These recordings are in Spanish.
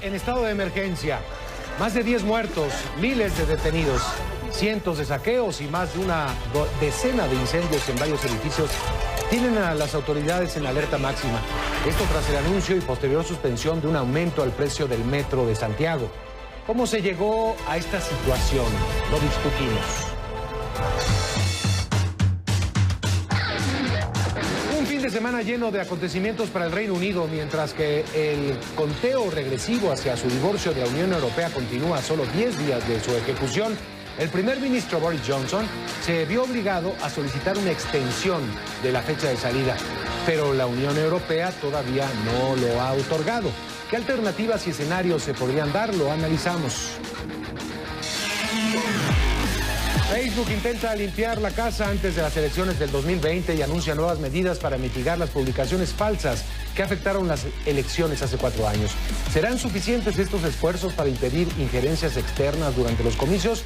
en estado de emergencia. Más de 10 muertos, miles de detenidos, cientos de saqueos y más de una decena de incendios en varios edificios tienen a las autoridades en alerta máxima. Esto tras el anuncio y posterior suspensión de un aumento al precio del metro de Santiago. ¿Cómo se llegó a esta situación? Lo discutimos. Un fin de semana lleno de acontecimientos para el Reino Unido, mientras que el conteo regresivo hacia su divorcio de la Unión Europea continúa a solo 10 días de su ejecución. El primer ministro Boris Johnson se vio obligado a solicitar una extensión de la fecha de salida, pero la Unión Europea todavía no lo ha otorgado. ¿Qué alternativas y escenarios se podrían dar? Lo analizamos. Facebook intenta limpiar la casa antes de las elecciones del 2020 y anuncia nuevas medidas para mitigar las publicaciones falsas que afectaron las elecciones hace 4 años. ¿Serán suficientes estos esfuerzos para impedir injerencias externas durante los comicios?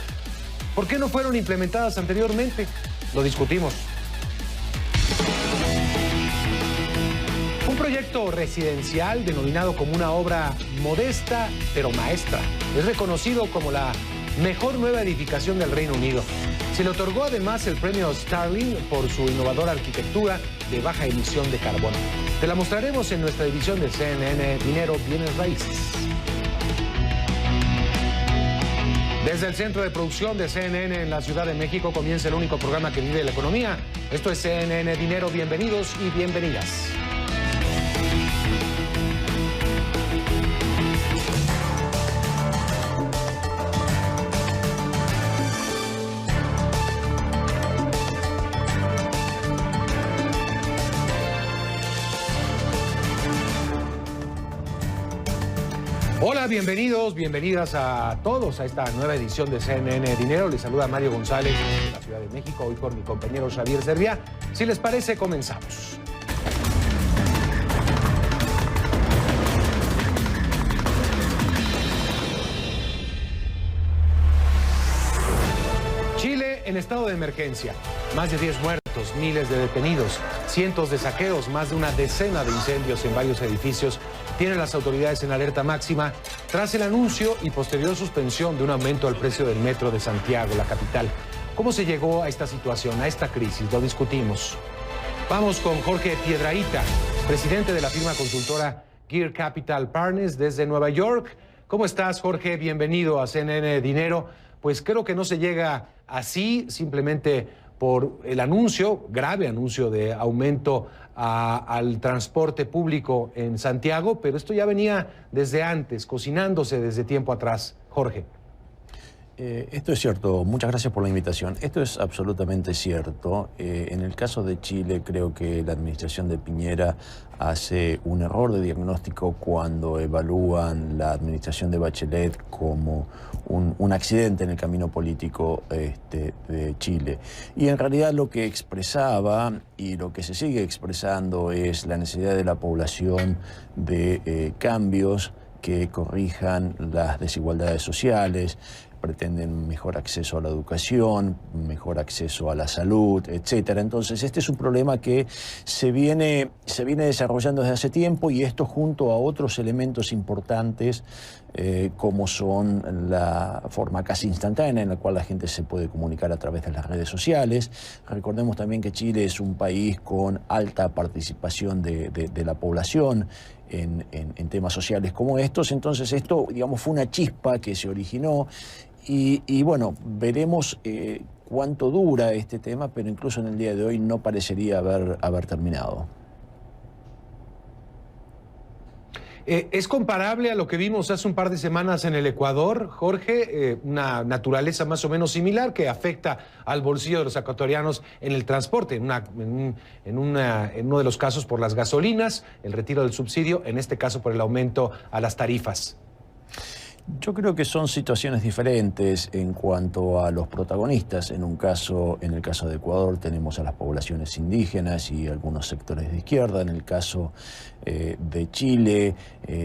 ¿Por qué no fueron implementadas anteriormente? Lo discutimos. Un proyecto residencial denominado como una obra modesta pero maestra. Es reconocido como la mejor nueva edificación del Reino Unido. Se le otorgó además el premio Starling por su innovadora arquitectura de baja emisión de carbono. Te la mostraremos en nuestra edición de CNN Dinero, Bienes Raíces. Desde el centro de producción de CNN en la Ciudad de México comienza el único programa que vive la economía. Esto es CNN Dinero. Bienvenidos y bienvenidas. Hola, bienvenidos, bienvenidas a todos a esta nueva edición de CNN Dinero. Les saluda Mario González de la Ciudad de México, hoy con mi compañero Xavier Serviá. Si les parece, comenzamos. Chile en estado de emergencia. Más de 10 muertos, miles de detenidos, cientos de saqueos, más de una decena de incendios en varios edificios tienen las autoridades en alerta máxima tras el anuncio y posterior suspensión de un aumento al precio del metro de Santiago, la capital. ¿Cómo se llegó a esta situación, a esta crisis? Lo discutimos. Vamos con Jorge Piedrahita, presidente de la firma consultora Gear Capital Partners desde Nueva York. ¿Cómo estás, Jorge? Bienvenido a CNN Dinero. Pues creo que no se llega así simplemente por el anuncio, grave anuncio de aumento al transporte público en Santiago, pero esto ya venía desde antes, cocinándose desde tiempo atrás. Jorge. Esto es cierto, muchas gracias por la invitación. Esto es absolutamente cierto. En el caso de Chile, creo que la administración de Piñera hace un error de diagnóstico cuando evalúan la administración de Bachelet como un accidente en el camino político de Chile. Y en realidad lo que expresaba y lo que se sigue expresando es la necesidad de la población de cambios que corrijan las desigualdades sociales. Pretenden mejor acceso a la educación, mejor acceso a la salud, etcétera. Entonces, este es un problema que se viene desarrollando desde hace tiempo, y esto junto a otros elementos importantes como son la forma casi instantánea en la cual la gente se puede comunicar a través de las redes sociales. Recordemos también que Chile es un país con alta participación de la población en temas sociales como estos. Entonces esto, digamos, fue una chispa que se originó y bueno, veremos cuánto dura este tema, pero incluso en el día de hoy no parecería haber terminado. ¿Es comparable a lo que vimos hace un par de semanas en el Ecuador, Jorge? Una naturaleza más o menos similar que afecta al bolsillo de los ecuatorianos en el transporte, en uno de los casos por las gasolinas, el retiro del subsidio, en este caso por el aumento a las tarifas. Yo creo que son situaciones diferentes en cuanto a los protagonistas. En el caso de Ecuador tenemos a las poblaciones indígenas y algunos sectores de izquierda. En el caso de Chile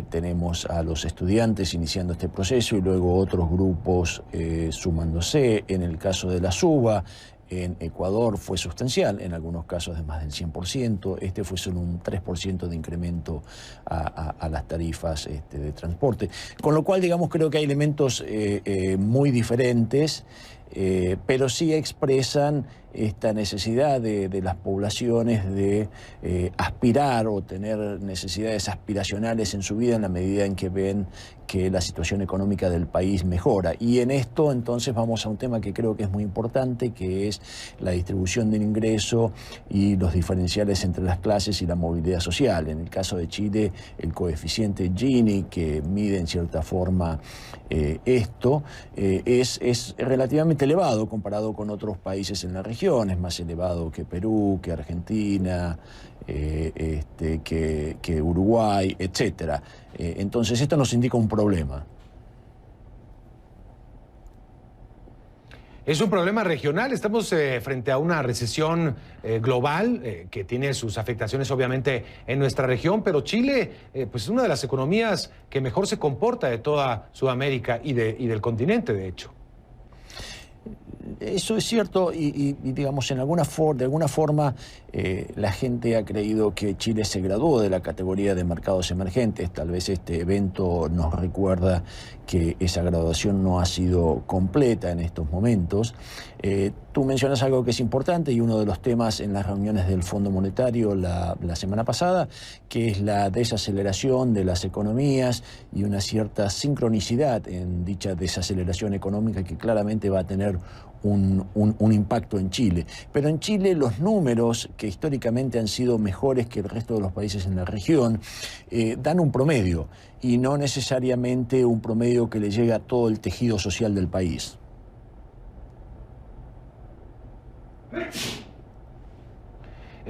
tenemos a los estudiantes iniciando este proceso y luego otros grupos sumándose. En el caso de la SUBA en Ecuador fue sustancial, en algunos casos de más del 100%, este fue solo un 3% de incremento a las tarifas de transporte. Con lo cual, digamos, creo que hay elementos muy diferentes, pero sí expresan esta necesidad de las poblaciones de aspirar o tener necesidades aspiracionales en su vida en la medida en que ven que la situación económica del país mejora. Y en esto entonces vamos a un tema que creo que es muy importante, que es la distribución del ingreso y los diferenciales entre las clases y la movilidad social. En el caso de Chile, el coeficiente Gini, que mide en cierta forma esto, es relativamente elevado comparado con otros países en la región. Es más elevado que Perú, que Argentina, que Uruguay, etc. Entonces esto nos indica un problema. Es un problema regional, estamos frente a una recesión global que tiene sus afectaciones obviamente en nuestra región, pero Chile pues es una de las economías que mejor se comporta de toda Sudamérica y del continente, de hecho. Eso es cierto y digamos, de alguna forma la gente ha creído que Chile se graduó de la categoría de mercados emergentes. Tal vez este evento nos recuerda que esa graduación no ha sido completa en estos momentos. Tú mencionas algo que es importante y uno de los temas en las reuniones del Fondo Monetario la semana pasada, que es la desaceleración de las economías y una cierta sincronicidad en dicha desaceleración económica que claramente va a tener un impacto en Chile. Pero en Chile los números, que históricamente han sido mejores que el resto de los países en la región, dan un promedio y no necesariamente un promedio que le llegue a todo el tejido social del país.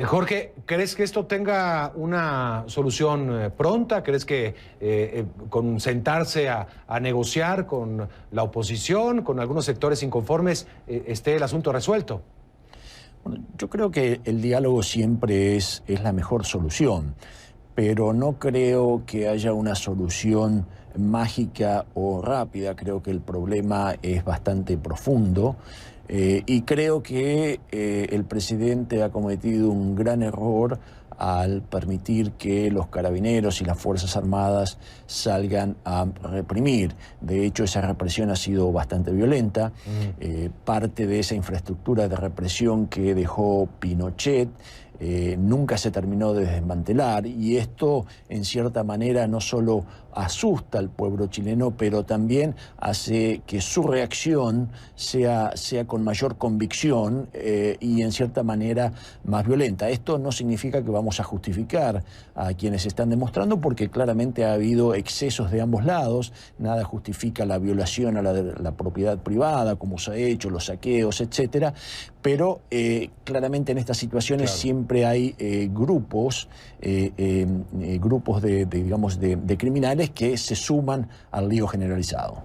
Jorge, ¿crees que esto tenga una solución pronta? ¿Crees que con sentarse a negociar con la oposición, con algunos sectores inconformes, esté el asunto resuelto? Bueno, yo creo que el diálogo siempre es la mejor solución, pero no creo que haya una solución mágica o rápida. Creo que el problema es bastante profundo. Y creo que el presidente ha cometido un gran error al permitir que los carabineros y las Fuerzas Armadas salgan a reprimir. De hecho, esa represión ha sido bastante violenta. Parte de esa infraestructura de represión que dejó Pinochet nunca se terminó de desmantelar, y esto en cierta manera no solo asusta al pueblo chileno, pero también hace que su reacción sea con mayor convicción y en cierta manera más violenta. Esto no significa que vamos a justificar a quienes están demostrando, porque claramente ha habido excesos de ambos lados. Nada justifica la violación a la propiedad privada, como se ha hecho, los saqueos, etcétera. Pero claramente en estas situaciones siempre hay grupos de criminales que se suman al lío generalizado.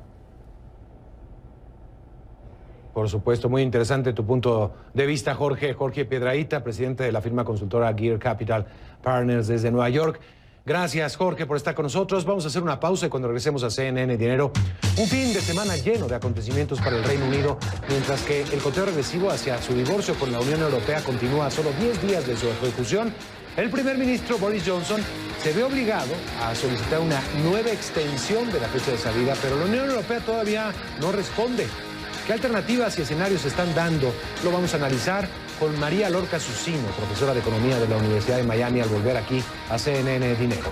Por supuesto, muy interesante tu punto de vista, Jorge. Jorge Piedrahita, presidente de la firma consultora Gear Capital Partners desde Nueva York. Gracias, Jorge, por estar con nosotros. Vamos a hacer una pausa y cuando regresemos a CNN Dinero, un fin de semana lleno de acontecimientos para el Reino Unido, mientras que el conteo regresivo hacia su divorcio con la Unión Europea continúa a solo 10 días de su ejecución. El primer ministro Boris Johnson se ve obligado a solicitar una nueva extensión de la fecha de salida, pero la Unión Europea todavía no responde. ¿Qué alternativas y escenarios se están dando? Lo vamos a analizar con María Lorca Susino, profesora de Economía de la Universidad de Miami, al volver aquí a CNN Dinero.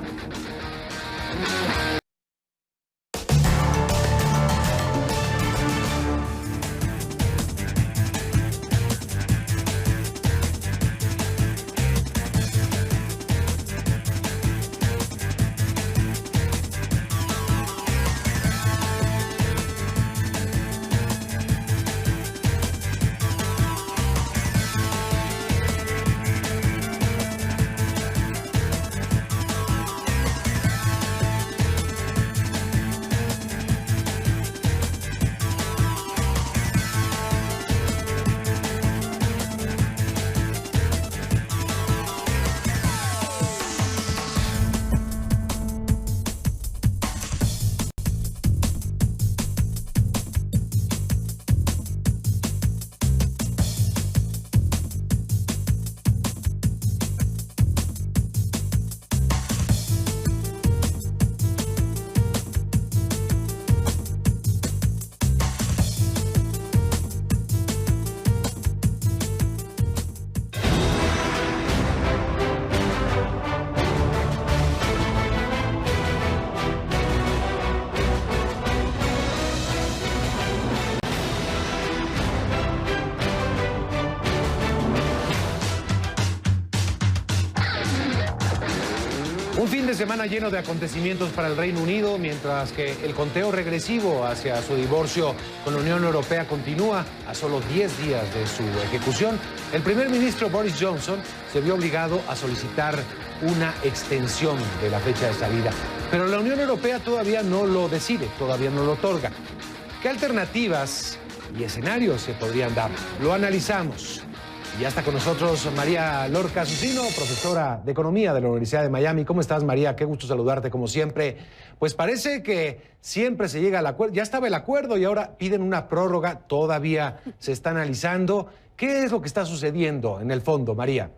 Un fin de semana lleno de acontecimientos para el Reino Unido, mientras que el conteo regresivo hacia su divorcio con la Unión Europea continúa a solo 10 días de su ejecución. El primer ministro Boris Johnson se vio obligado a solicitar una extensión de la fecha de salida. Pero la Unión Europea todavía no lo decide, todavía no lo otorga. ¿Qué alternativas y escenarios se podrían dar? Lo analizamos. Y ya está con nosotros María Lorca Susino, profesora de Economía de la Universidad de Miami. ¿Cómo estás, María? Qué gusto saludarte, como siempre. Pues parece que siempre se llega al acuerdo. Ya estaba el acuerdo y ahora piden una prórroga. Todavía se está analizando. ¿Qué es lo que está sucediendo en el fondo, María?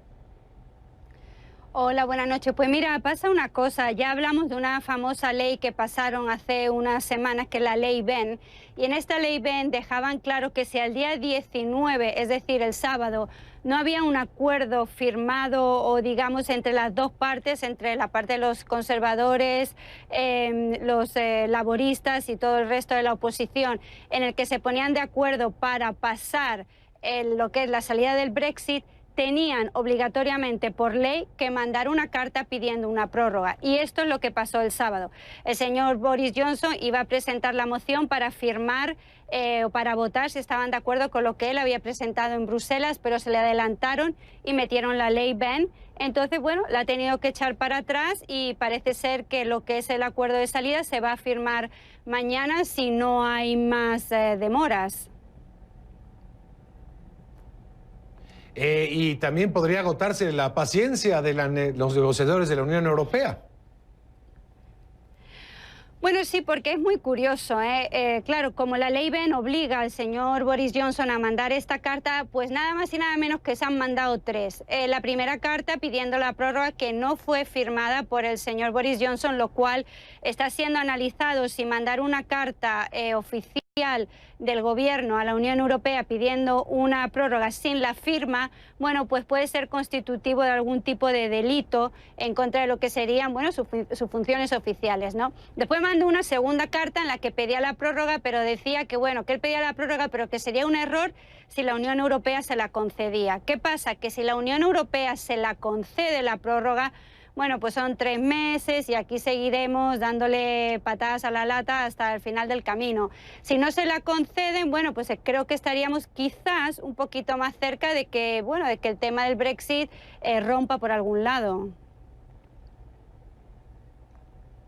Hola, buenas noches. Pues mira, pasa una cosa. Ya hablamos de una famosa ley que pasaron hace unas semanas, que es la Ley Benn. Y en esta Ley Benn dejaban claro que si al día 19, es decir, el sábado, no había un acuerdo firmado o digamos entre las dos partes, entre la parte de los conservadores, los laboristas y todo el resto de la oposición, en el que se ponían de acuerdo para pasar lo que es la salida del Brexit, tenían obligatoriamente por ley que mandar una carta pidiendo una prórroga. Y esto es lo que pasó el sábado. El señor Boris Johnson iba a presentar la moción para firmar o para votar si estaban de acuerdo con lo que él había presentado en Bruselas, pero se le adelantaron y metieron la ley Benn. Entonces, bueno, la ha tenido que echar para atrás y parece ser que lo que es el acuerdo de salida se va a firmar mañana si no hay más demoras. Y también podría agotarse la paciencia de los negociadores de la Unión Europea. Bueno, sí, porque es muy curioso, claro, como la ley Benn obliga al señor Boris Johnson a mandar esta carta, pues nada más y nada menos que se han mandado tres. La primera carta pidiendo la prórroga, que no fue firmada por el señor Boris Johnson, lo cual está siendo analizado si mandar una carta oficial del gobierno a la Unión Europea pidiendo una prórroga sin la firma, bueno, pues puede ser constitutivo de algún tipo de delito en contra de lo que serían, bueno, sus funciones oficiales, ¿no? Después mandó una segunda carta en la que pedía la prórroga, pero decía que, bueno, que él pedía la prórroga, pero que sería un error si la Unión Europea se la concedía. ¿Qué pasa? Que si la Unión Europea se la concede la prórroga, bueno, pues son 3 meses y aquí seguiremos dándole patadas a la lata hasta el final del camino. Si no se la conceden, bueno, pues creo que estaríamos quizás un poquito más cerca de que, bueno, de que el tema del Brexit rompa por algún lado.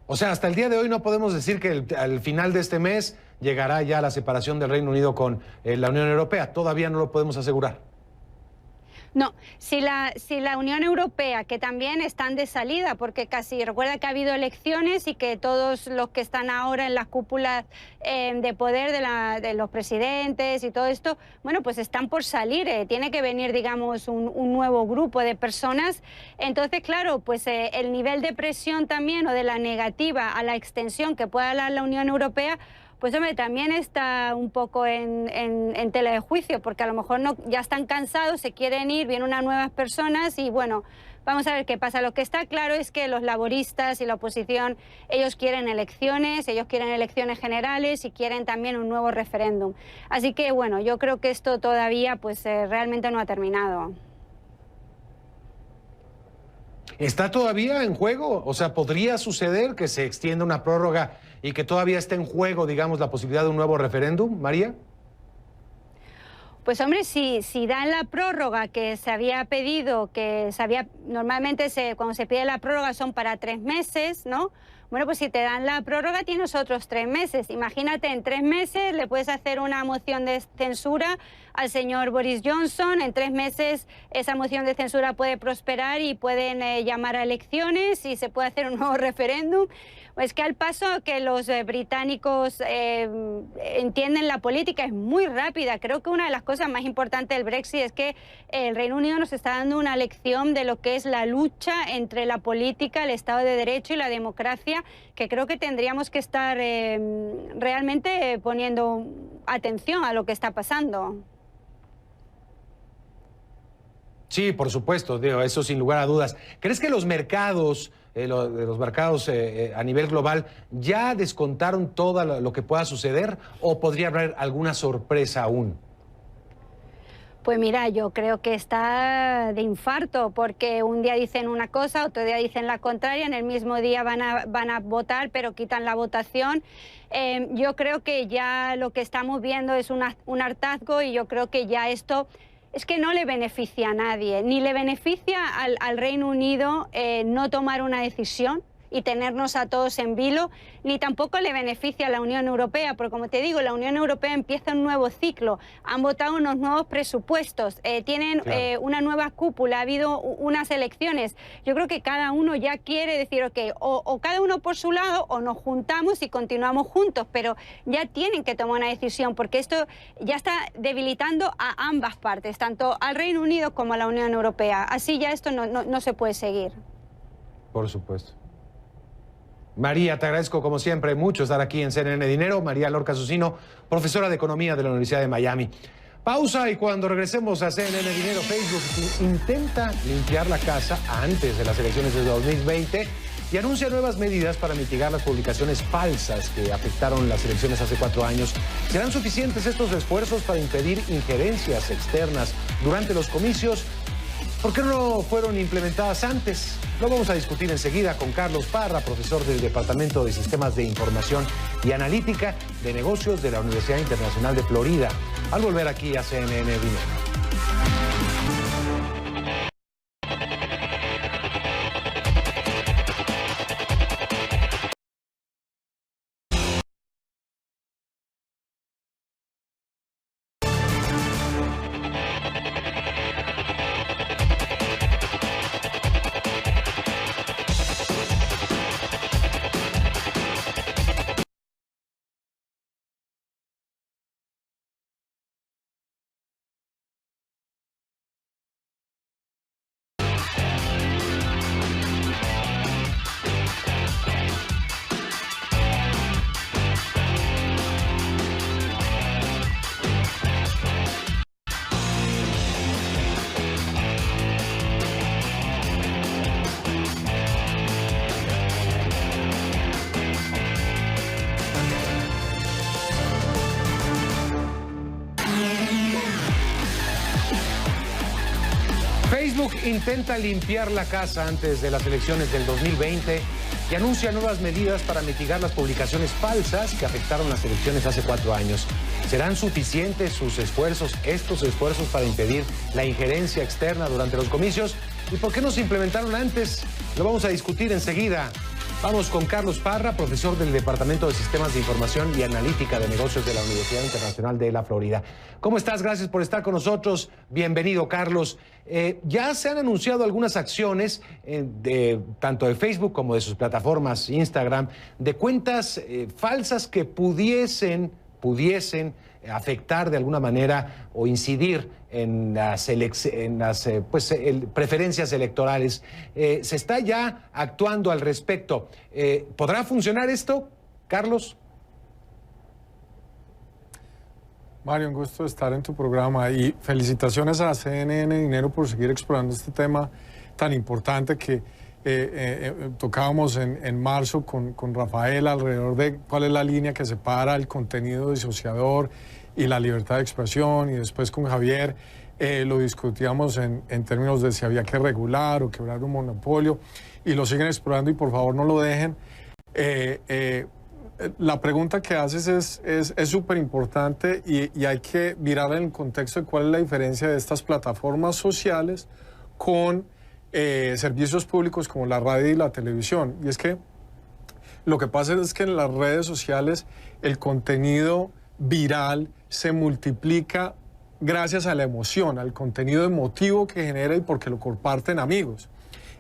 O sea, hasta el día de hoy no podemos decir que al final de este mes llegará ya la separación del Reino Unido con la Unión Europea. Todavía no lo podemos asegurar. No, si la Unión Europea, que también están de salida, porque casi recuerda que ha habido elecciones y que todos los que están ahora en las cúpulas de poder de los presidentes y todo esto, bueno, pues están por salir, tiene que venir, digamos, un nuevo grupo de personas. Entonces, claro, pues el nivel de presión también o de la negativa a la extensión que pueda dar la Unión Europea, pues hombre, también está un poco en tela de juicio, porque a lo mejor no, ya están cansados, se quieren ir, vienen unas nuevas personas y bueno, vamos a ver qué pasa. Lo que está claro es que los laboristas y la oposición, ellos quieren elecciones generales y quieren también un nuevo referéndum. Así que bueno, yo creo que esto todavía pues realmente no ha terminado. ¿Está todavía en juego? O sea, ¿podría suceder que se extienda una prórroga y que todavía esté en juego, digamos, la posibilidad de un nuevo referéndum, María? Pues hombre, si dan la prórroga que se había pedido, normalmente cuando se pide la prórroga son para 3 meses, ¿no? Bueno, pues si te dan la prórroga tienes otros 3 meses. Imagínate, en 3 meses le puedes hacer una moción de censura al señor Boris Johnson. En 3 meses esa moción de censura puede prosperar y pueden llamar a elecciones y se puede hacer un nuevo referéndum. Pues que al paso que los británicos entienden la política es muy rápida. Creo que una de las cosas más importantes del Brexit es que el Reino Unido nos está dando una lección de lo que es la lucha entre la política, el Estado de Derecho y la democracia, que creo que tendríamos que estar realmente poniendo atención a lo que está pasando. Sí, por supuesto, digo, eso sin lugar a dudas. ¿Crees que los mercados, los mercados a nivel global ya descontaron todo lo que pueda suceder o podría haber alguna sorpresa aún? Pues mira, yo creo que está de infarto, porque un día dicen una cosa, otro día dicen la contraria, en el mismo día van a votar, pero quitan la votación. Yo creo que ya lo que estamos viendo es un hartazgo, y yo creo que ya esto es que no le beneficia a nadie, ni le beneficia al Reino Unido no tomar una decisión y tenernos a todos en vilo, ni tampoco le beneficia a la Unión Europea, porque como te digo, la Unión Europea empieza un nuevo ciclo, han votado unos nuevos presupuestos, tienen una nueva cúpula, ha habido unas elecciones. Yo creo que cada uno ya quiere decir, ok, o cada uno por su lado, o nos juntamos y continuamos juntos, pero ya tienen que tomar una decisión, porque esto ya está debilitando a ambas partes, tanto al Reino Unido como a la Unión Europea. Así ya esto no se puede seguir. Por supuesto. María, te agradezco como siempre mucho estar aquí en CNN Dinero. María Lorca Susino, profesora de Economía de la Universidad de Miami. Pausa, y cuando regresemos a CNN Dinero, Facebook intenta limpiar la casa antes de las elecciones de 2020 y anuncia nuevas medidas para mitigar las publicaciones falsas que afectaron las elecciones hace 4 años. ¿Serán suficientes estos esfuerzos para impedir injerencias externas durante los comicios? ¿Por qué no fueron implementadas antes? Lo vamos a discutir enseguida con Carlos Parra, profesor del Departamento de Sistemas de Información y Analítica de Negocios de la Universidad Internacional de Florida, al volver aquí a CNN Dinero. Facebook intenta limpiar la casa antes de las elecciones del 2020 y anuncia nuevas medidas para mitigar las publicaciones falsas que afectaron las elecciones hace 4 años. ¿Serán suficientes estos esfuerzos para impedir la injerencia externa durante los comicios? ¿Y por qué no se implementaron antes? Lo vamos a discutir enseguida. Vamos con Carlos Parra, profesor del Departamento de Sistemas de Información y Analítica de Negocios de la Universidad Internacional de la Florida. ¿Cómo estás? Gracias por estar con nosotros. Bienvenido, Carlos. Ya se han anunciado algunas acciones, tanto de Facebook como de sus plataformas Instagram, de cuentas falsas que pudiesen afectar de alguna manera o incidir en las preferencias electorales. Se está ya actuando al respecto. ¿Podrá funcionar esto, Carlos? Mario, un gusto estar en tu programa y felicitaciones a CNN Dinero por seguir explorando este tema tan importante que tocábamos en marzo con Rafael alrededor de cuál es la línea que separa el contenido disociador y la libertad de expresión, y después con Javier lo discutíamos en términos de si había que regular o quebrar un monopolio, y lo siguen explorando y por favor no lo dejen. La pregunta que haces es súper importante y hay que mirar en el contexto de cuál es la diferencia de estas plataformas sociales con servicios públicos como la radio y la televisión. Y es que lo que pasa es que en las redes sociales el contenido viral se multiplica gracias a la emoción, al contenido emotivo que genera y porque lo comparten amigos.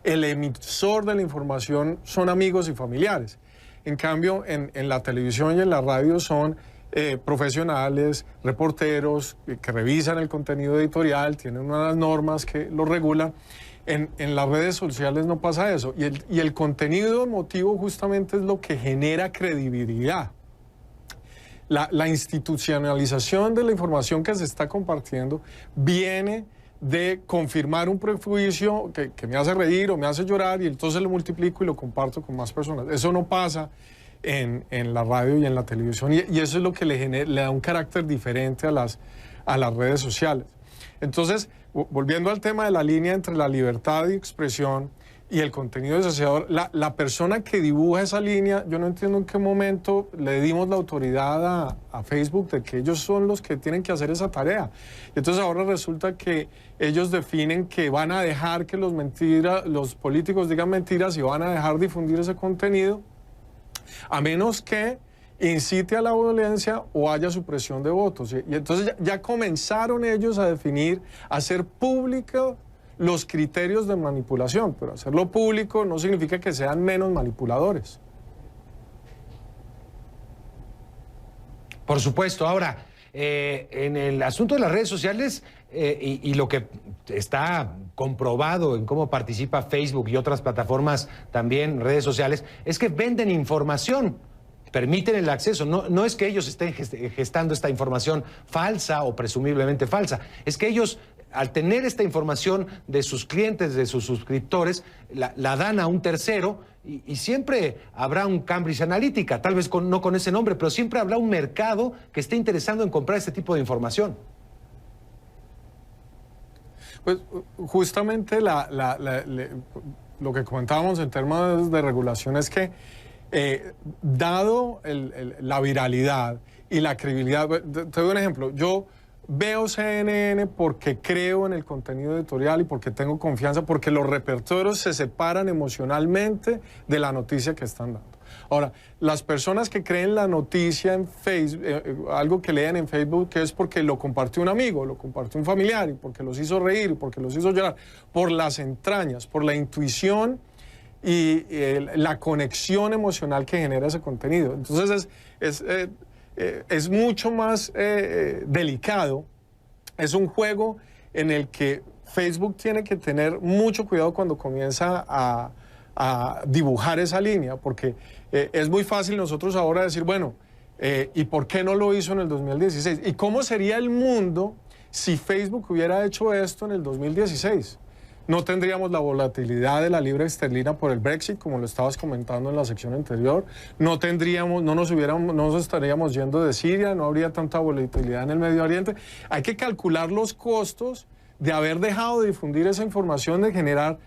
El emisor de la información son amigos y familiares. En cambio, en la televisión y en la radio son profesionales, reporteros que revisan el contenido editorial, tienen unas normas que lo regulan. En las redes sociales no pasa eso. Y el contenido emotivo justamente es lo que genera credibilidad. La institucionalización de la información que se está compartiendo viene de confirmar un prejuicio que me hace reír o me hace llorar, y entonces lo multiplico y lo comparto con más personas. Eso no pasa en la radio y en la televisión, y eso es lo que le da un carácter diferente a las redes sociales. Entonces, volviendo al tema de la línea entre la libertad de expresión y el contenido desafiador, la persona que dibuja esa línea, yo no entiendo en qué momento le dimos la autoridad a Facebook de que ellos son los que tienen que hacer esa tarea. Y entonces ahora resulta que ellos definen que van a dejar que los políticos digan mentiras y van a dejar difundir ese contenido, a menos que incite a la violencia o haya supresión de votos. Y entonces ya comenzaron ellos a definir, a hacer público los criterios de manipulación, pero hacerlo público no significa que sean menos manipuladores. Por supuesto. Ahora, en el asunto de las redes sociales y lo que está comprobado en cómo participa Facebook y otras plataformas también, redes sociales, es que venden información, permiten el acceso. No es que ellos estén gestando esta información falsa o presumiblemente falsa, es que ellos, al tener esta información de sus clientes, de sus suscriptores, la dan a un tercero y siempre habrá un Cambridge Analytica, tal vez no con ese nombre, pero siempre habrá un mercado que esté interesado en comprar este tipo de información. Pues justamente lo que comentábamos en términos de regulación es que dado la viralidad y la credibilidad, te doy un ejemplo, yo veo CNN porque creo en el contenido editorial y porque tengo confianza, porque los repertorios se separan emocionalmente de la noticia que están dando. Ahora, las personas que creen la noticia en Facebook, algo que leen en Facebook, que es porque lo compartió un amigo, lo compartió un familiar, y porque los hizo reír, y porque los hizo llorar, por las entrañas, por la intuición y la conexión emocional que genera ese contenido. Entonces es mucho más delicado, es un juego en el que Facebook tiene que tener mucho cuidado cuando comienza a dibujar esa línea, porque es muy fácil nosotros ahora decir, bueno, ¿y por qué no lo hizo en el 2016? ¿Y cómo sería el mundo si Facebook hubiera hecho esto en el 2016? No tendríamos la volatilidad de la libra esterlina por el Brexit, como lo estabas comentando en la sección anterior. No nos estaríamos yendo de Siria, no habría tanta volatilidad en el Medio Oriente. Hay que calcular los costos de haber dejado de difundir esa información, de generar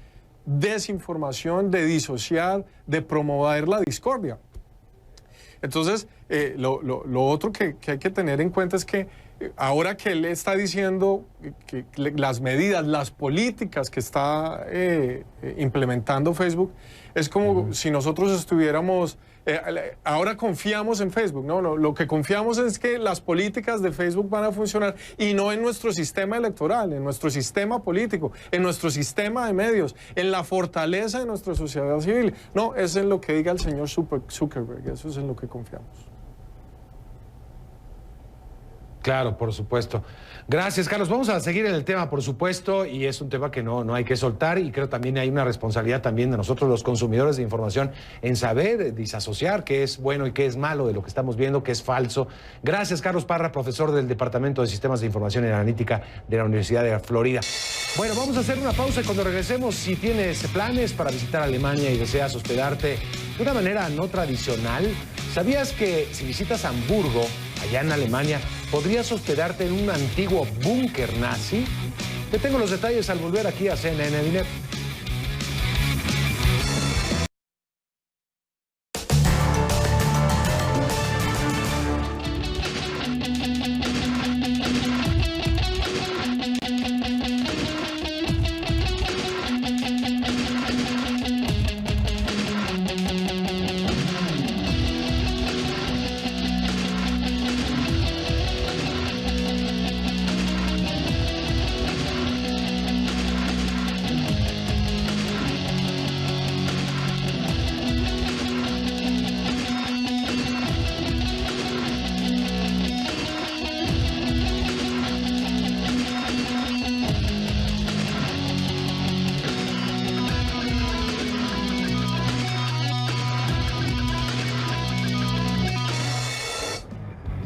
desinformación, de disociar, de promover la discordia. Entonces, lo otro que hay que tener en cuenta es que ahora que él está diciendo que las medidas, las políticas que está implementando Facebook, es como si nosotros estuviéramos, ahora confiamos en Facebook, ¿no? Lo que confiamos es que las políticas de Facebook van a funcionar y no en nuestro sistema electoral, en nuestro sistema político, en nuestro sistema de medios, en la fortaleza de nuestra sociedad civil. No, es en lo que diga el señor Zuckerberg, eso es en lo que confiamos. Claro, por supuesto. Gracias, Carlos. Vamos a seguir en el tema, por supuesto, y es un tema que no hay que soltar, y creo también hay una responsabilidad también de nosotros, los consumidores de información, en saber disasociar qué es bueno y qué es malo de lo que estamos viendo, qué es falso. Gracias, Carlos Parra, profesor del Departamento de Sistemas de Información y Analítica de la Universidad de Florida. Bueno, vamos a hacer una pausa y cuando regresemos, si tienes planes para visitar Alemania y deseas hospedarte de una manera no tradicional, ¿sabías que si visitas Hamburgo, allá en Alemania, podrías hospedarte en un antiguo búnker nazi? Te tengo los detalles al volver aquí a CNN Dinero.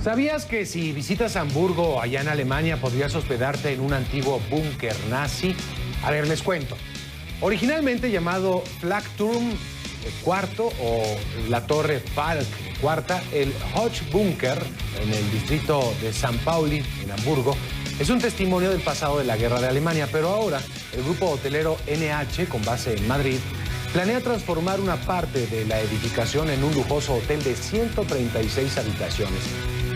¿Sabías que si visitas Hamburgo, allá en Alemania, podrías hospedarte en un antiguo búnker nazi? A ver, les cuento. Originalmente llamado Flakturm IV o la Torre Falk IV, el Hochbunker, en el distrito de San Pauli, en Hamburgo, Es un testimonio del pasado de la guerra de Alemania, pero ahora el grupo hotelero NH, con base en Madrid, planea transformar una parte de la edificación en un lujoso hotel de 136 habitaciones.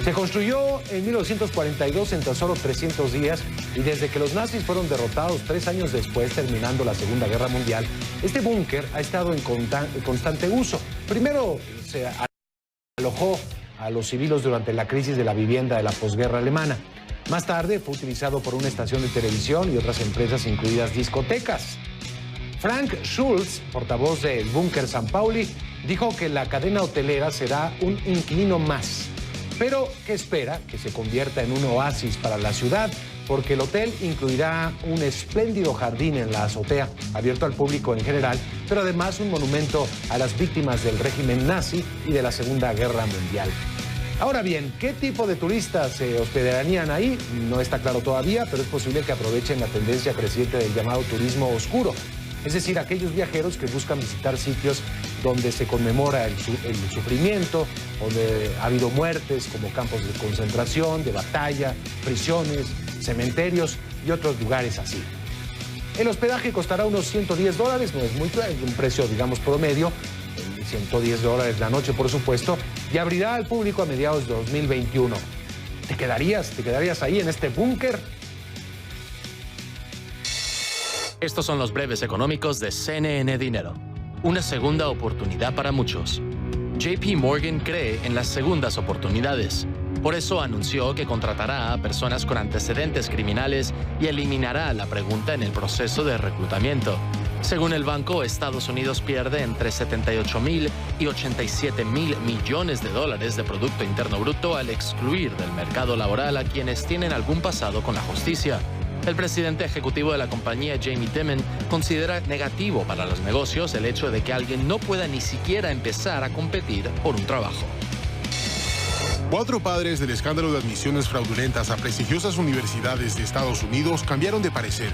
Se construyó en 1942 en tan solo 300 días y desde que los nazis fueron derrotados 3 años después, terminando la Segunda Guerra Mundial, este búnker ha estado en constante uso. Primero se alojó a los civiles durante la crisis de la vivienda de la posguerra alemana. Más tarde fue utilizado por una estación de televisión y otras empresas, incluidas discotecas. Frank Schulz, portavoz del búnker San Pauli, dijo que la cadena hotelera será un inquilino más, pero que espera que se convierta en un oasis para la ciudad, porque el hotel incluirá un espléndido jardín en la azotea, abierto al público en general, pero además un monumento a las víctimas del régimen nazi y de la Segunda Guerra Mundial. Ahora bien, ¿qué tipo de turistas se hospedarían ahí? No está claro todavía, pero es posible que aprovechen la tendencia creciente del llamado turismo oscuro. Es decir, aquellos viajeros que buscan visitar sitios donde se conmemora el sufrimiento, donde ha habido muertes como campos de concentración, de batalla, prisiones, cementerios y otros lugares así. El hospedaje costará unos $110, no es mucho, es un precio, digamos, promedio, $110 la noche, por supuesto, y abrirá al público a mediados de 2021. ¿Te quedarías ahí en este búnker? Estos son los breves económicos de CNN Dinero. Una segunda oportunidad para muchos. JP Morgan cree en las segundas oportunidades. Por eso anunció que contratará a personas con antecedentes criminales y eliminará la pregunta en el proceso de reclutamiento. Según el banco, Estados Unidos pierde entre 78.000 y 87.000 millones de dólares de Producto Interno Bruto al excluir del mercado laboral a quienes tienen algún pasado con la justicia. El presidente ejecutivo de la compañía, Jamie Dimon, considera negativo para los negocios el hecho de que alguien no pueda ni siquiera empezar a competir por un trabajo. 4 padres del escándalo de admisiones fraudulentas a prestigiosas universidades de Estados Unidos cambiaron de parecer.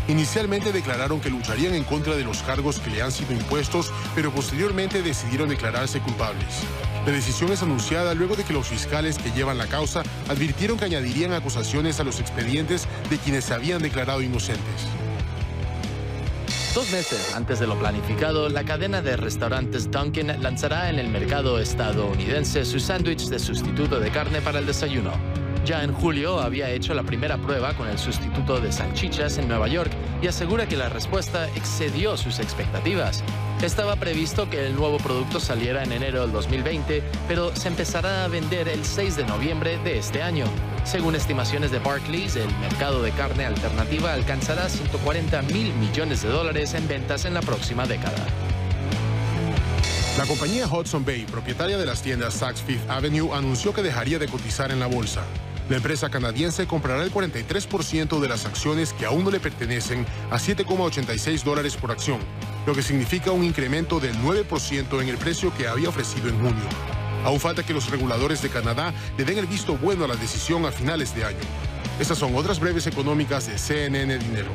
Inicialmente declararon que lucharían en contra de los cargos que le han sido impuestos, pero posteriormente decidieron declararse culpables. La decisión es anunciada luego de que los fiscales que llevan la causa advirtieron que añadirían acusaciones a los expedientes de quienes se habían declarado inocentes. 2 meses antes de lo planificado, la cadena de restaurantes Dunkin' lanzará en el mercado estadounidense su sándwich de sustituto de carne para el desayuno. Ya en julio había hecho la primera prueba con el sustituto de salchichas en Nueva York y asegura que la respuesta excedió sus expectativas. Estaba previsto que el nuevo producto saliera en enero del 2020, pero se empezará a vender el 6 de noviembre de este año. Según estimaciones de Barclays, el mercado de carne alternativa alcanzará $140.000 millones en ventas en la próxima década. La compañía Hudson Bay, propietaria de las tiendas Saks Fifth Avenue, anunció que dejaría de cotizar en la bolsa. La empresa canadiense comprará el 43% de las acciones que aún no le pertenecen a $7,86 por acción, lo que significa un incremento del 9% en el precio que había ofrecido en junio. Aún falta que los reguladores de Canadá le den el visto bueno a la decisión a finales de año. Estas son otras breves económicas de CNN Dinero.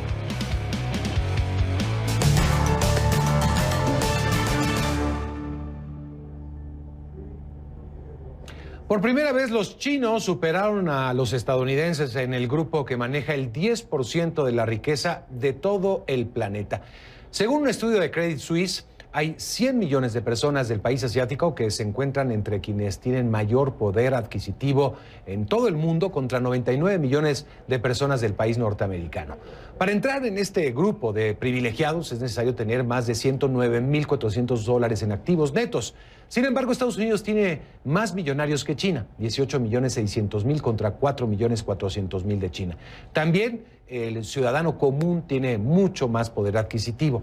Por primera vez los chinos superaron a los estadounidenses en el grupo que maneja el 10% de la riqueza de todo el planeta. Según un estudio de Credit Suisse, hay 100 millones de personas del país asiático que se encuentran entre quienes tienen mayor poder adquisitivo en todo el mundo contra 99 millones de personas del país norteamericano. Para entrar en este grupo de privilegiados es necesario tener más de $109.400 en activos netos. Sin embargo, Estados Unidos tiene más millonarios que China, 18.600.000 contra 4.400.000 de China. También el ciudadano común tiene mucho más poder adquisitivo.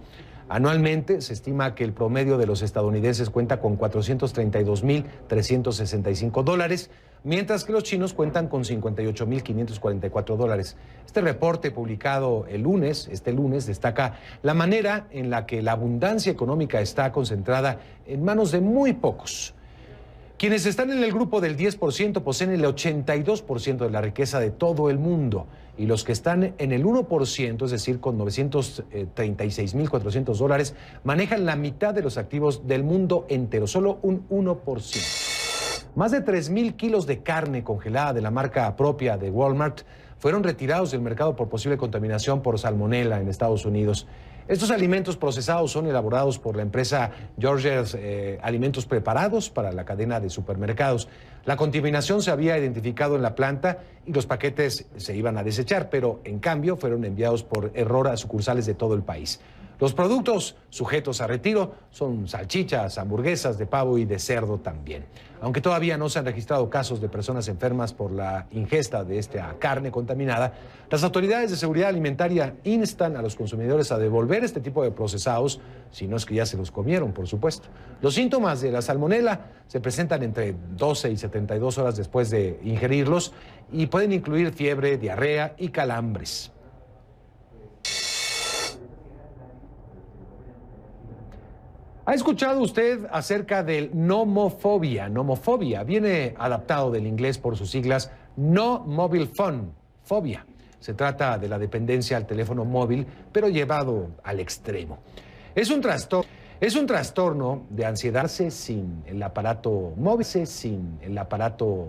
Anualmente se estima que el promedio de los estadounidenses cuenta con $432.365, mientras que los chinos cuentan con $58.544. Este reporte publicado este lunes, destaca la manera en la que la abundancia económica está concentrada en manos de muy pocos. Quienes están en el grupo del 10% poseen el 82% de la riqueza de todo el mundo, y los que están en el 1%, es decir, con $936.400, manejan la mitad de los activos del mundo entero, solo un 1%. Más de 3.000 kilos de carne congelada de la marca propia de Walmart fueron retirados del mercado por posible contaminación por salmonela en Estados Unidos. Estos alimentos procesados son elaborados por la empresa George's Alimentos Preparados para la cadena de supermercados. La contaminación se había identificado en la planta y los paquetes se iban a desechar, pero en cambio fueron enviados por error a sucursales de todo el país. Los productos sujetos a retiro son salchichas, hamburguesas de pavo y de cerdo también. Aunque todavía no se han registrado casos de personas enfermas por la ingesta de esta carne contaminada, las autoridades de seguridad alimentaria instan a los consumidores a devolver este tipo de procesados, si no es que ya se los comieron, por supuesto. Los síntomas de la salmonela se presentan entre 12 y 72 horas después de ingerirlos y pueden incluir fiebre, diarrea y calambres. ¿Ha escuchado usted acerca del nomofobia? Nomofobia viene adaptado del inglés por sus siglas No Mobile Phone, fobia. Se trata de la dependencia al teléfono móvil, pero llevado al extremo. Es un trastorno de ansiedad sin el aparato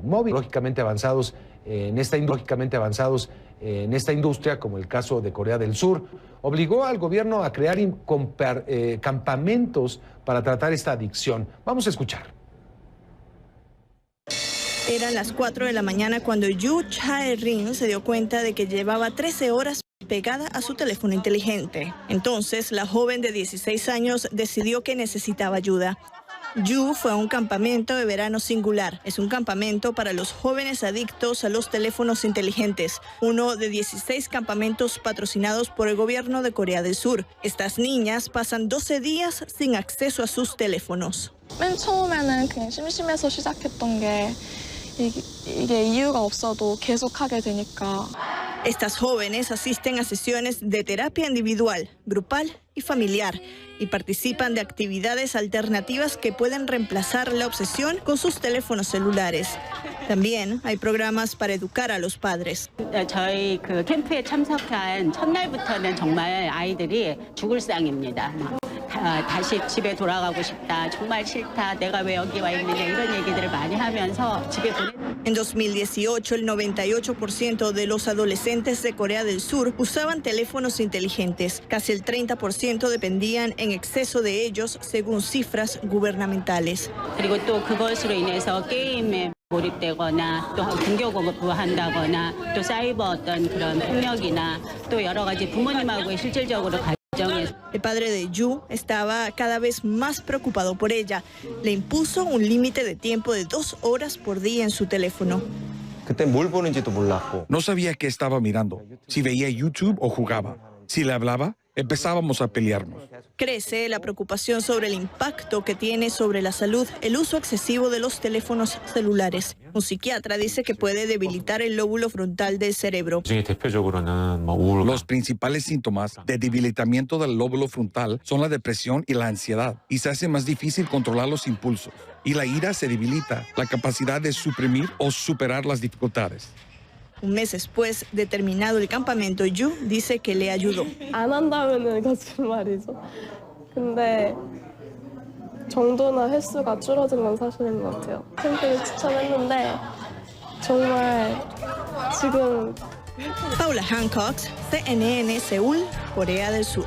móvil, lógicamente avanzados en esta industria, como el caso de Corea del Sur, obligó al gobierno a crear campamentos para tratar esta adicción. Vamos a escuchar. Eran las 4 de la mañana cuando Yu Chae-rin se dio cuenta de que llevaba 13 horas pegada a su teléfono inteligente. Entonces, la joven de 16 años decidió que necesitaba ayuda. Yu fue a un campamento de verano singular. Es un campamento para los jóvenes adictos a los teléfonos inteligentes, uno de 16 campamentos patrocinados por el gobierno de Corea del Sur. Estas niñas pasan 12 días sin acceso a sus teléfonos. 맨 처음에는 그냥 심심해서 시작했던 게 이게 이유가 없어도 계속하게 되니까. Estas jóvenes asisten a sesiones de terapia individual, grupal y familiar y participan de actividades alternativas que pueden reemplazar la obsesión con sus teléfonos celulares. También hay programas para educar a los padres. 저희 그 캠프에 참석한 첫날부터는 정말 아이들이 죽을 상입니다. 다시 집에 돌아가고 싶다, 정말 싫다, 내가 왜 여기 와 있느냐 이런 얘기들을 많이 하면서 집에 보내. En 2018, el 98% de los adolescentes de Corea del Sur usaban teléfonos inteligentes. Casi el 30% dependían en exceso de ellos, según cifras gubernamentales. 그리고 또 그것으로 인해서 게임에 몰입되거나 또 공격한다거나 또 사이버 어떤 그런 폭력이나 또 여러 가지 부모님하고의 실질적으로 El padre de Yu estaba cada vez más preocupado por ella. Le impuso un límite de tiempo de 2 horas por día en su teléfono. No sabía qué estaba mirando, si veía YouTube o jugaba. Si le hablaba, empezábamos a pelearnos. Crece la preocupación sobre el impacto que tiene sobre la salud el uso excesivo de los teléfonos celulares. Un psiquiatra dice que puede debilitar el lóbulo frontal del cerebro. Los principales síntomas de debilitamiento del lóbulo frontal son la depresión y la ansiedad, y se hace más difícil controlar los impulsos. Y la ira se debilita, la capacidad de suprimir o superar las dificultades. Un mes después de terminado el campamento, Yu dice que le ayudó. 안 한다면은 거짓말이죠. 근데 정도나 횟수가 줄어든 건 사실인 것 같아요. 캠프를 추천했는데 정말 지금. Paula Hancock, CNN, Seúl, Corea del Sur.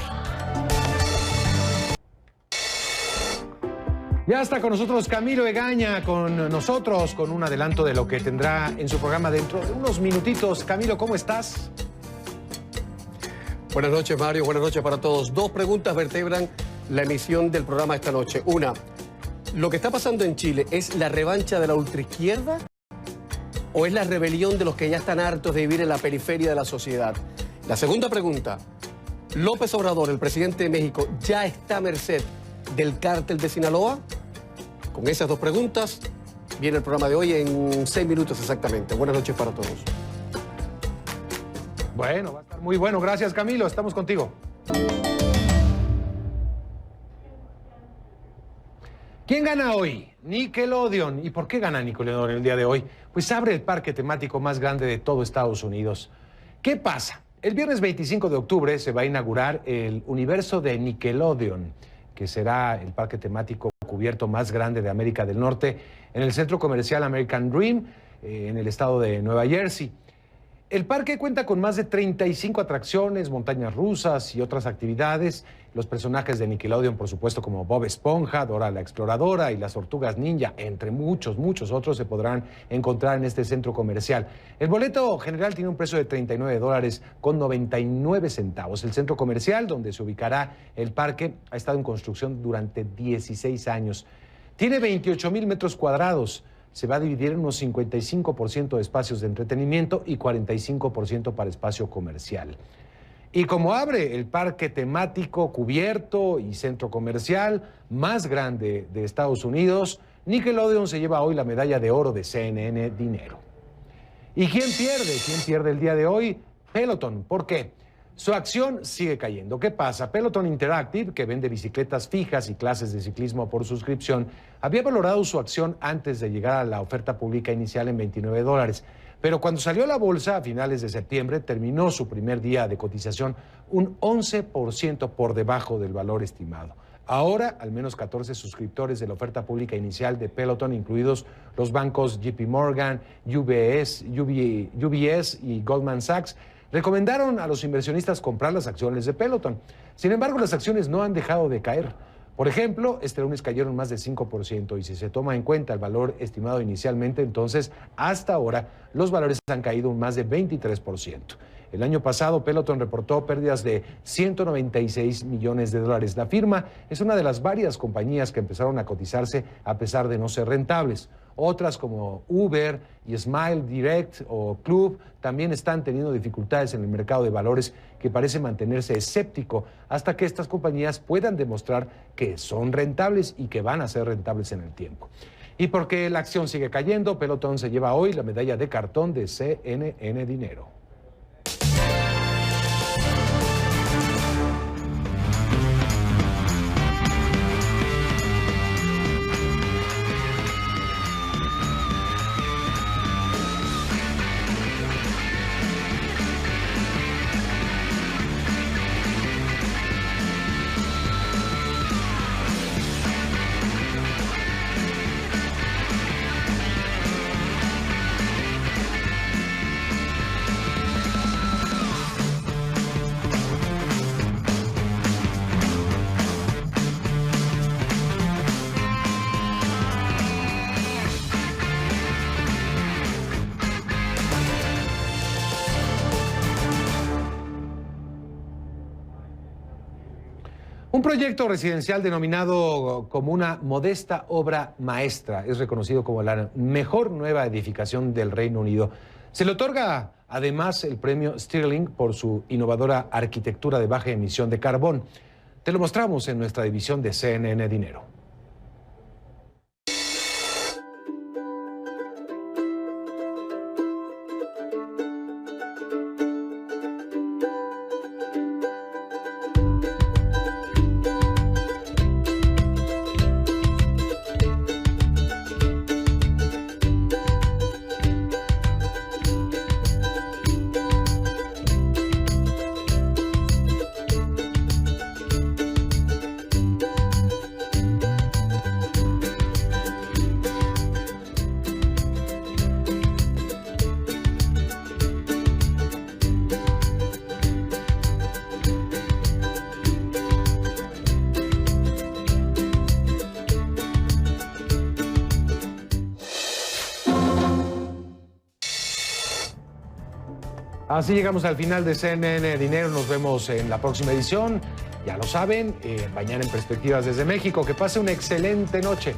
Ya está con nosotros Camilo Egaña, con nosotros, con un adelanto de lo que tendrá en su programa dentro de unos minutitos. Camilo, ¿cómo estás? Buenas noches, Mario. Buenas noches para todos. 2 preguntas vertebran la emisión del programa esta noche. Una, ¿lo que está pasando en Chile es la revancha de la ultraizquierda o es la rebelión de los que ya están hartos de vivir en la periferia de la sociedad? La segunda pregunta, ¿López Obrador, el presidente de México, ya está a merced del cártel de Sinaloa? Con esas 2 preguntas viene el programa de hoy en 6 minutos exactamente. Buenas noches para todos. Bueno, va a estar muy bueno. Gracias, Camilo. Estamos contigo. ¿Quién gana hoy? Nickelodeon. ¿Y por qué gana Nickelodeon el día de hoy? Pues abre el parque temático más grande de todo Estados Unidos. ¿Qué pasa? El viernes 25 de octubre se va a inaugurar el universo de Nickelodeon, que será el parque temático cubierto más grande de América del Norte, en el centro comercial American Dream, en el estado de Nueva Jersey. El parque cuenta con más de 35 atracciones, montañas rusas y otras actividades. Los personajes de Nickelodeon, por supuesto, como Bob Esponja, Dora la Exploradora y las Tortugas Ninja, entre muchos otros, se podrán encontrar en este centro comercial. El boleto general tiene un precio de $39.99. El centro comercial, donde se ubicará el parque, ha estado en construcción durante 16 años. Tiene 28,000 metros cuadrados. Se va a dividir en unos 55% de espacios de entretenimiento y 45% para espacio comercial. Y como abre el parque temático, cubierto y centro comercial más grande de Estados Unidos, Nickelodeon se lleva hoy la medalla de oro de CNN Dinero. ¿Y quién pierde? ¿Quién pierde el día de hoy? Peloton. ¿Por qué? Su acción sigue cayendo. ¿Qué pasa? Peloton Interactive, que vende bicicletas fijas y clases de ciclismo por suscripción, había valorado su acción antes de llegar a la oferta pública inicial en $29. Pero cuando salió a la bolsa a finales de septiembre, terminó su primer día de cotización un 11% por debajo del valor estimado. Ahora, al menos 14 suscriptores de la oferta pública inicial de Peloton, incluidos los bancos JP Morgan, UBS y Goldman Sachs, recomendaron a los inversionistas comprar las acciones de Peloton. Sin embargo, las acciones no han dejado de caer. Por ejemplo, este lunes cayeron más de 5% y si se toma en cuenta el valor estimado inicialmente, entonces hasta ahora los valores han caído más de 23%. El año pasado, Peloton reportó pérdidas de $196 millones. La firma es una de las varias compañías que empezaron a cotizarse a pesar de no ser rentables. Otras como Uber y Smile Direct o Club también están teniendo dificultades en el mercado de valores, que parece mantenerse escéptico hasta que estas compañías puedan demostrar que son rentables y que van a ser rentables en el tiempo. Y porque la acción sigue cayendo, Peloton se lleva hoy la medalla de cartón de CNN Dinero. Un proyecto residencial denominado como una modesta obra maestra es reconocido como la mejor nueva edificación del Reino Unido. Se le otorga además el premio Stirling por su innovadora arquitectura de baja emisión de carbón. Te lo mostramos en nuestra división de CNN Dinero. Así llegamos al final de CNN Dinero. Nos vemos en la próxima edición. Ya lo saben, mañana en Perspectivas desde México. Que pase una excelente noche.